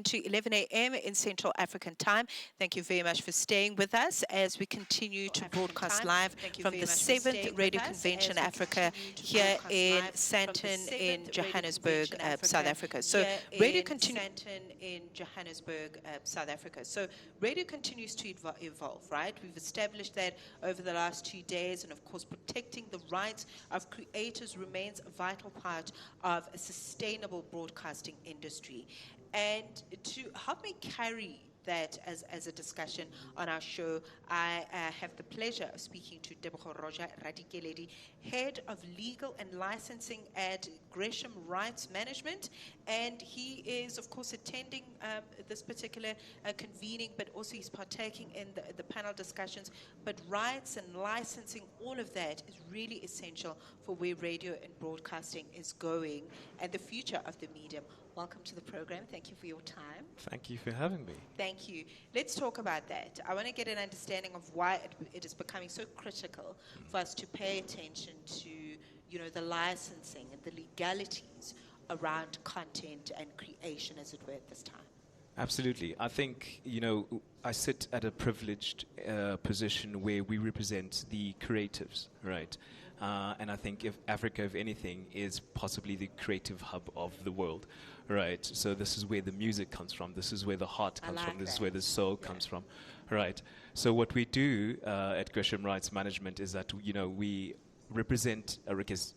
to 11 a.m. in Central African Time. Thank you very much for staying with us as we continue to broadcast live from the 7th Radio Convention Africa here in Sandton in Johannesburg, South Africa. So radio continues to evolve, right? We've established that over the last 2 days, and of course protecting the rights of creators remains a vital part of a sustainable broadcasting industry. And to help me carry that as a discussion on our show, I have the pleasure of speaking to Tebogo Roger, Head of Legal and Licensing at Gresham Rights Management. And he is, of course, attending this particular convening, but also he's partaking in the panel discussions. But rights and licensing, all of that is really essential for where radio and broadcasting is going and the future of the medium. Welcome to the program. Thank you for your time. Thank you for having me. Thank you. Let's talk about that. I want to get an understanding of why it is becoming so critical for us to pay attention to, the licensing and the legalities around content and creation, as it were, at this time. Absolutely. I think, I sit at a privileged position where we represent the creatives, right? And I think if Africa, if anything, is possibly the creative hub of the world, right? So this is where the music comes from. This is where the heart comes from. This is where the soul comes from, right? So what we do at Gresham Rights Management is that, we represent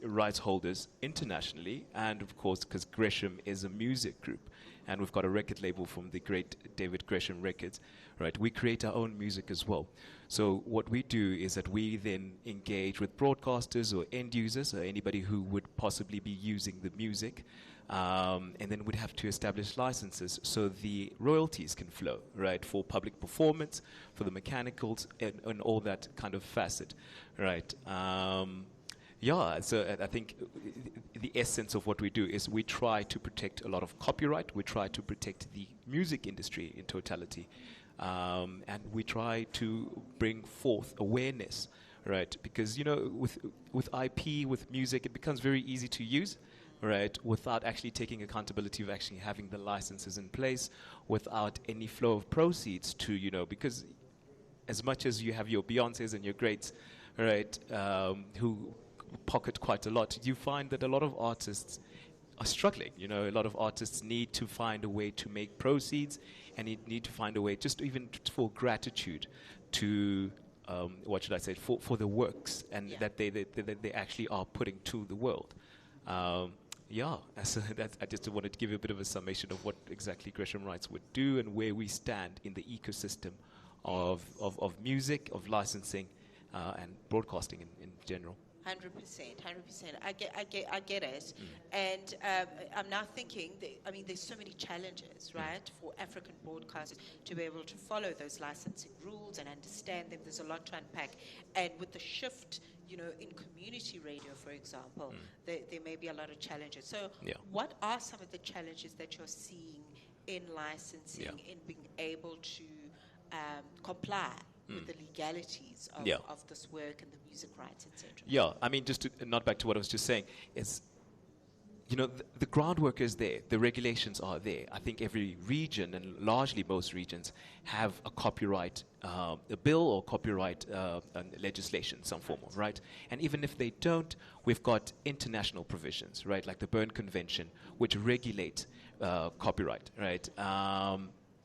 rights holders internationally, and of course, because Gresham is a music group, and we've got a record label from the great David Gresham Records, right? We create our own music as well. So what we do is that we then engage with broadcasters or end users or anybody who would possibly be using the music, and then we'd have to establish licenses so the royalties can flow, right, for public performance, for the mechanicals, and all that kind of facet, right? So I think the essence of what we do is we try to protect a lot of copyright. We try to protect the music industry in totality. And we try to bring forth awareness, right? Because, with IP, with music, it becomes very easy to use, right? Without actually taking accountability of actually having the licenses in place, without any flow of proceeds to, because as much as you have your Beyoncés and your greats, right, who pocket quite a lot, you find that a lot of artists are struggling. A lot of artists need to find a way to make proceeds, and need to find a way just even for gratitude to, for the works and that they actually are putting to the world. So I just wanted to give you a bit of a summation of what exactly Gresham Rights would do and where we stand in the ecosystem of music, of licensing, and broadcasting in general. 100%. I get it. And I'm now thinking, there's so many challenges, right, for African broadcasters to be able to follow those licensing rules and understand them. There's a lot to unpack. And with the shift, in community radio, for example, there may be a lot of challenges. So what are some of the challenges that you're seeing in licensing, in being able to comply with the legalities of this work and the music rights, etc.? Just to nod back to what I was just saying, is, the groundwork is there, the regulations are there. I think every region, and largely most regions, have a copyright, a bill or copyright legislation, some form of, right? And even if they don't, we've got international provisions, right, like the Berne Convention, which regulate copyright, right?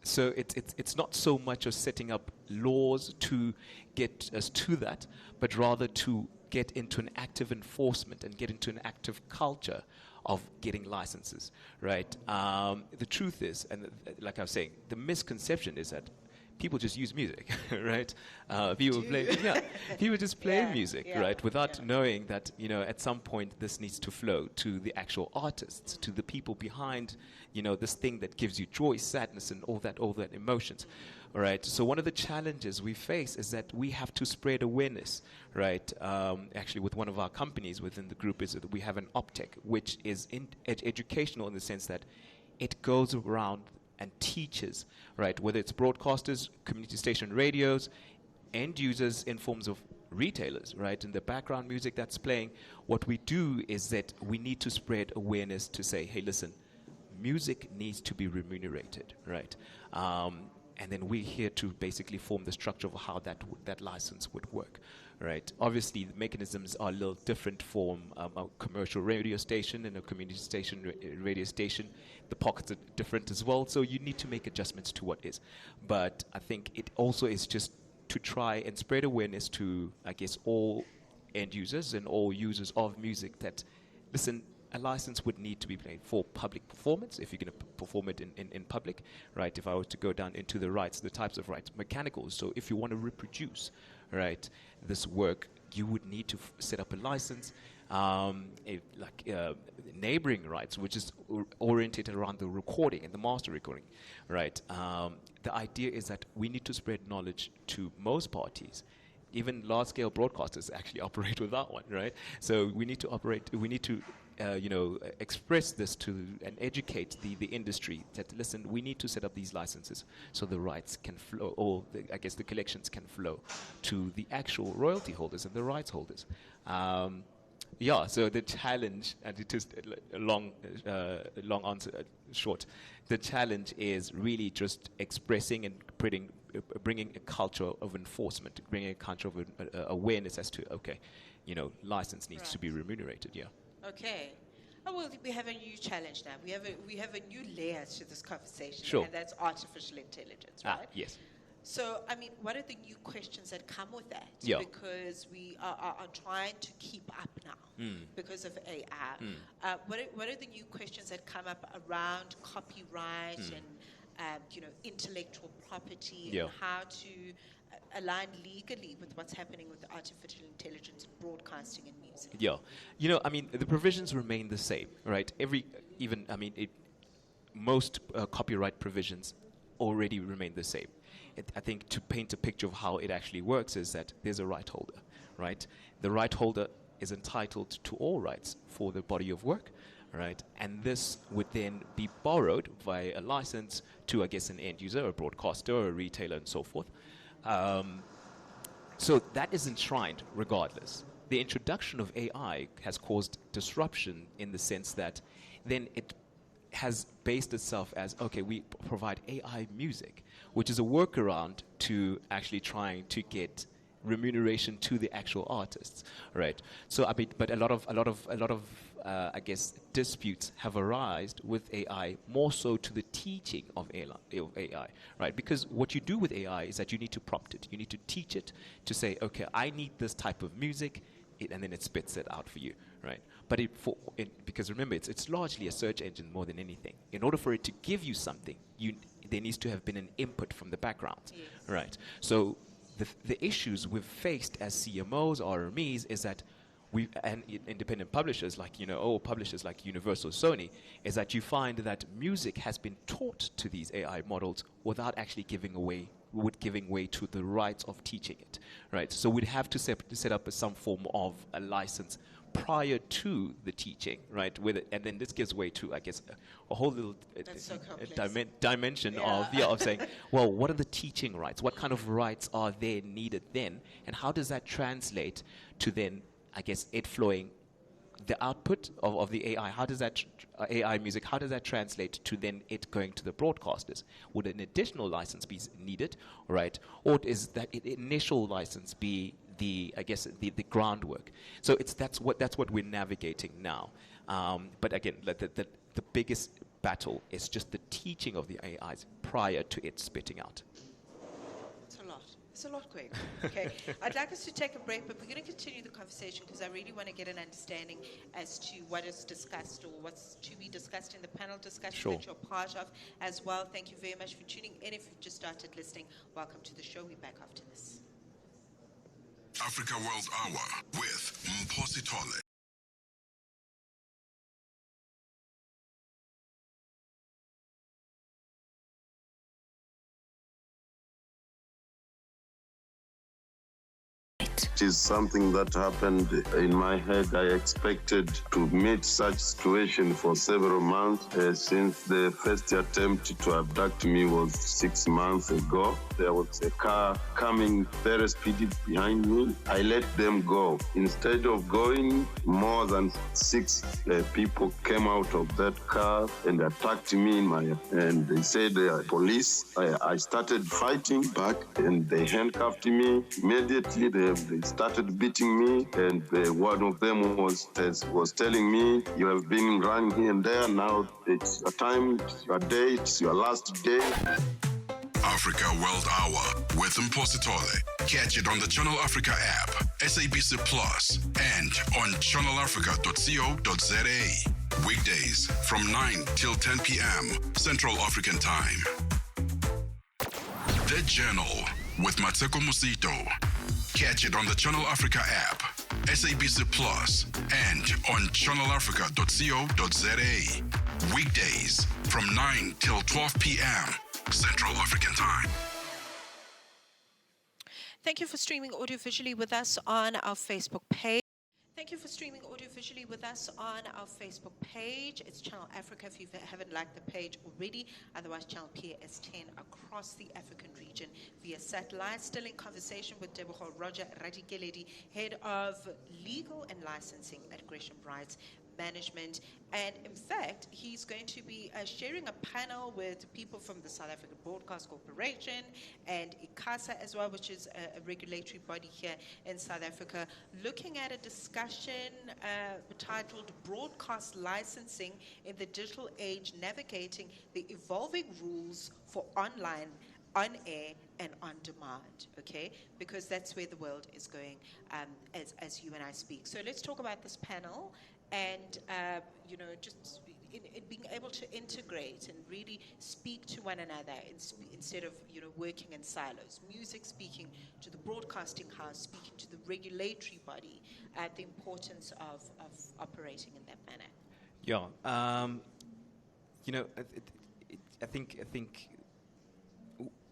So it's not so much of setting up laws to get us to that, but rather to get into an active enforcement and get into an active culture of getting licenses, right? The truth is, and like I was saying, the misconception is that people just use music, right? People just play music, right? Without knowing that, at some point this needs to flow to the actual artists, to the people behind, this thing that gives you joy, sadness, and all that emotions, all right? So one of the challenges we face is that we have to spread awareness, right? Actually, with one of our companies within the group is that we have an Optech, which is educational in the sense that it goes around and teaches, right, whether it's broadcasters, community station radios, end users in forms of retailers, right, and the background music that's playing. What we do is that we need to spread awareness to say, hey, listen, music needs to be remunerated, right? And then we're here to basically form the structure of how that license would work, right? Obviously, the mechanisms are a little different from a commercial radio station and a community station, radio station. The pockets are different as well, so you need to make adjustments to what is. But I think it also is just to try and spread awareness to, I guess, all end users and all users of music that, listen, a license would need to be paid for public performance if you're going to perform it in public, right? If I were to go down into the rights, the types of rights, mechanical. So if you want to reproduce, right, this work, you would need to set up a license. Neighboring rights, which is oriented around the recording and the master recording, right? The idea is that we need to spread knowledge to most parties. Even large-scale broadcasters actually operate without one, right? So we need to express this to and educate the industry that, listen, we need to set up these licenses so the rights can flow, or the collections can flow to the actual royalty holders and the rights holders. So the challenge, and it is a long answer, short. The challenge is really just expressing and bringing a culture of enforcement, bringing a culture of awareness as to, okay, license needs to be remunerated. Yeah. Okay. Oh, well, we have a new challenge now. We have a new layer to this conversation, Sure. and that's artificial intelligence, right? Yes. So, I mean, what are the new questions that come with that? Yeah. Because we are trying to keep up now because of AI. What are the new questions that come up around copyright and intellectual property and how to align legally with what's happening with artificial intelligence in broadcasting and music? Yeah. The provisions remain the same, right? Most copyright provisions already remain the same. I think to paint a picture of how it actually works is that there's a right holder, right? The right holder is entitled to all rights for the body of work, right? And this would then be borrowed via a license to, I guess, an end user, a broadcaster, or a retailer, and so forth. So that is enshrined regardless. The introduction of AI has caused disruption in the sense that then it has based itself as, okay, we provide AI music, which is a workaround to actually trying to get remuneration to the actual artists, right? So but a lot of I guess disputes have arisen with AI, more so to the teaching of AI, right? Because what you do with AI is that you need to prompt it, you need to teach it to say, okay, I need this type of music, and then it spits it out for you, right? But because remember, it's largely a search engine more than anything. In order for it to give you something, there needs to have been an input from the background, right? So the issues we've faced as CMOs, RMEs, is that and independent publishers like publishers like Universal, Sony, is that you find that music has been taught to these AI models without actually giving way to the rights of teaching it, right? So we'd have to set up some form of a license prior to the teaching, right? And then this gives way to, I guess, a whole little dimension of saying, well, what are the teaching rights? What kind of rights are there needed then? And how does that translate to then, I guess, it flowing the output of the AI? How does that AI music, how does that translate to then it going to the broadcasters? Would an additional license be needed, right? Or is that initial license be the groundwork? So that's what we're navigating now. But again, the biggest battle is just the teaching of the AIs prior to it spitting out. It's a lot, Greg. Okay, I'd like us to take a break, but we're going to continue the conversation because I really want to get an understanding as to what is discussed or what's to be discussed in the panel discussion that you're part of as well. Thank you very much for tuning in. If you've just started listening, welcome to the show. We're back after this. Africa World Hour with Mpositole. It is something that happened in my head. I expected to meet such situation for several months since the first attempt to abduct me was 6 months ago. There was a car coming very speedy behind me. I let them go. Instead of going, more than 6 people came out of that car and attacked me and they said police. I started fighting back and they handcuffed me. Immediately they started beating me, and one of them was telling me, "You have been running here and there. Now it's your time, it's your day, it's your last day." Africa World Hour with Mpositole. Catch it on the Channel Africa app, SABC Plus, and on channelafrica.co.za. Weekdays from 9 till 10 p.m. Central African Time. The Journal with Mateko Musito. Catch it on the Channel Africa app, SABC Plus, and on channelafrica.co.za. Weekdays from 9 till 12 p.m. Central African Time. Thank you for streaming audiovisually with us on our Facebook page. Thank you for streaming audiovisually with us on our Facebook page. It's Channel Africa if you haven't liked the page already. Otherwise, Channel PSN across the African region via satellite. Still in conversation with Tebogo Roger, Head of Legal and Licensing at Gresham Rights Management. And in fact, he's going to be sharing a panel with people from the South African Broadcast Corporation and ICASA as well, which is a regulatory body here in South Africa, looking at a discussion titled Broadcast Licensing in the Digital Age, Navigating the Evolving Rules for Online, On Air, and On Demand, okay? Because that's where the world is going as you and I speak. So let's talk about this panel and, just in being able to integrate and really speak to one another instead of, working in silos. Music speaking to the broadcasting house, speaking to the regulatory body, the importance of operating in that manner. Yeah. I think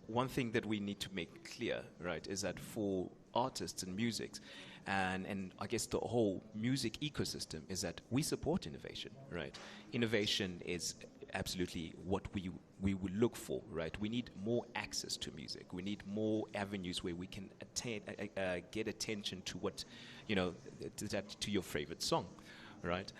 one thing that we need to make clear, right, is that for artists and musics, and I guess the whole music ecosystem, is that we support innovation, right? Innovation is absolutely what we would look for, right? We need more access to music. We need more avenues where we can get attention to what, to your favorite song, right?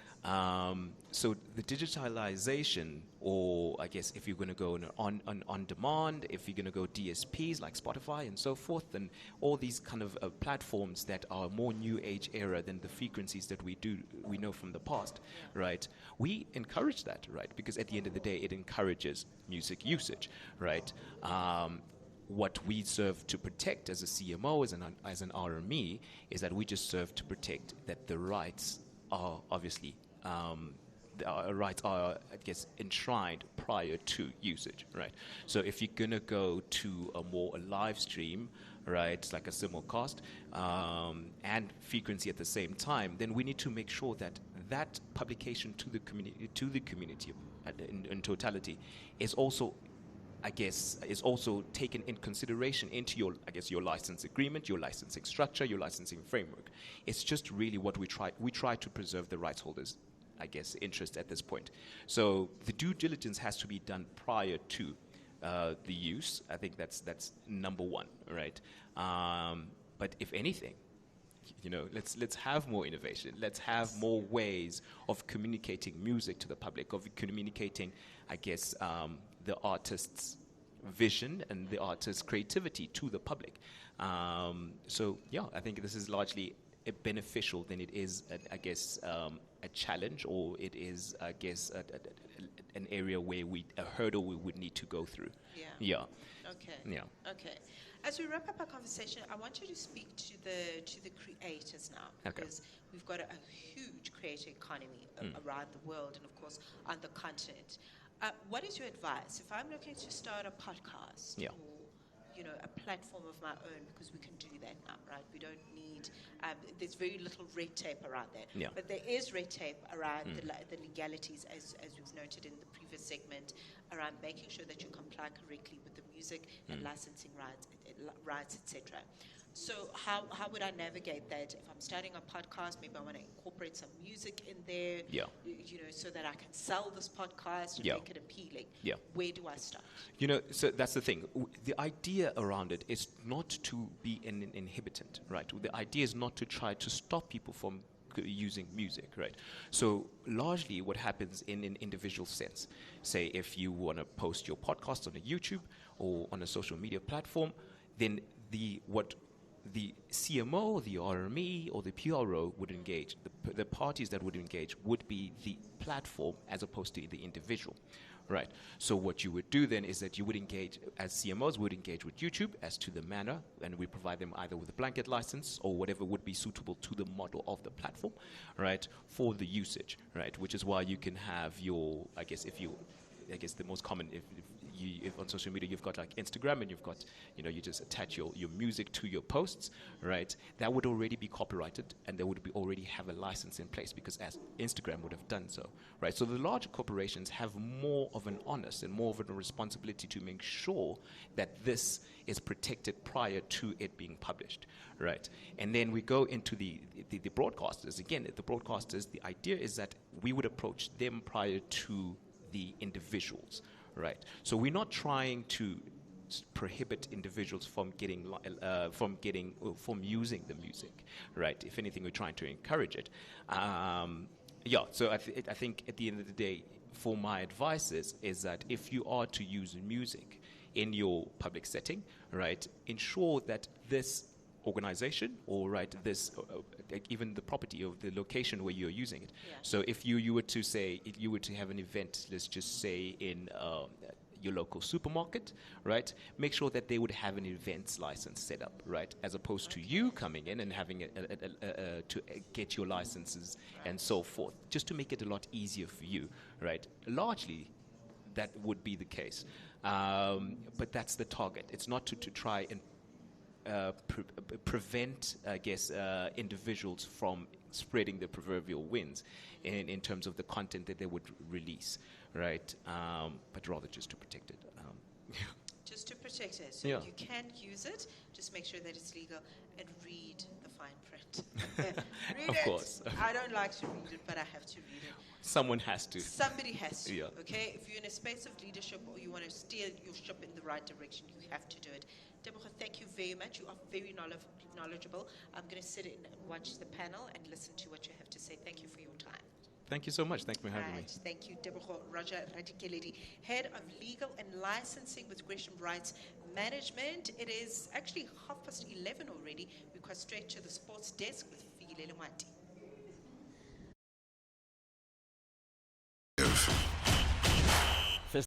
So the digitalization, or I guess if you're going to go on demand, if you're going to go DSPs like Spotify and so forth, and all these kind of platforms that are more new age era than the frequencies that we know from the past, right? We encourage that, right? Because at the end of the day, it encourages music usage, right? What we serve to protect as a CMO, as an RME, is that we just serve to protect that the rights are obviously rights are, I guess, enshrined prior to usage, right? So if you're gonna go to a live stream, right, like a simulcast, and frequency at the same time, then we need to make sure that that publication to the community in totality is also, I guess, is also taken in consideration into your license agreement, your licensing structure, your licensing framework. It's just really what we try to preserve the rights holders, I guess, interest at this point. So the due diligence has to be done prior to the use. I think that's number one, right? But if anything, let's have more innovation. Let's have more ways of communicating music to the public, of communicating, I guess, the artist's vision and the artist's creativity to the public. So yeah, I think this is largely beneficial than it is, a challenge, or it is, I guess, an area where a hurdle we would need to go through. Yeah. Okay. Yeah. Okay. As we wrap up our conversation, I want you to speak to the creators now, because we've got a huge creator economy around the world, and of course on the continent. What is your advice if I'm looking to start a podcast or a platform of my own, because we can do that now, right? We don't need, there's very little red tape around that. Yeah. But there is red tape around the legalities, as we've noted in the previous segment, around making sure that you comply correctly with the music and licensing rights, etc. So how would I navigate that if I'm starting a podcast? Maybe I want to incorporate some music in there, Yeah. so that I can sell this podcast and Yeah. make it appealing. Yeah. Where do I start? So that's the thing. The idea around it is not to be an inhibitant, right? The idea is not to try to stop people from using music, right? So largely what happens in an individual sense, say if you want to post your podcast on a YouTube or on a social media platform, then what the CMO, the RME, or the PRO would engage, the parties that would engage would be the platform as opposed to the individual, right? So what you would do then is that you would engage, as CMOs would engage with YouTube as to the manner, and we provide them either with a blanket license or whatever would be suitable to the model of the platform, right, for the usage, right? Which is why you can have your, I guess the most common, if on social media you've got like Instagram and you've got, you just attach your music to your posts, right? That would already be copyrighted and they would be already have a license in place because as Instagram would have done so, right? So the larger corporations have more of an onus and more of a responsibility to make sure that this is protected prior to it being published, right? And then we go into the broadcasters. Again, the broadcasters, the idea is that we would approach them prior to the individuals, right? So we're not trying to prohibit individuals from using the music, right? If anything, we're trying to encourage it. So I think at the end of the day, for my advice is that if you are to use music in your public setting, right, ensure that this organization or this even the property of the location where you're using it. Yeah. So if you were to say, if you were to have an event, let's just say in your local supermarket, right, make sure that they would have an events license set up, right, as opposed to you coming in and having to get your licenses and so forth, just to make it a lot easier for you, right? Largely that would be the case, but that's the target. It's not to try and prevent, I guess, individuals from spreading the proverbial winds in terms of the content that they would release, right? But rather just to protect it. Just to protect it. So Yeah. you can use it, just make sure that it's legal and read the fine print. Read Of it. course. I don't like to read it, but I have to read it. Someone has to. Somebody has to, Yeah. okay? If you're in a space of leadership or you want to steer your ship in the right direction, you have to do it. Tebogo, thank you very much. You are very knowledgeable. I'm going to sit in and watch the panel and listen to what you have to say. Thank you for your time. Thank you so much. Thanks for having me. Right. Thank you, Tebogo Roger Radikeledi, Head of Legal and Licensing with Gresham Rights Management. It is actually 11:30 already. We go straight to the sports desk with Fikile Lemwati.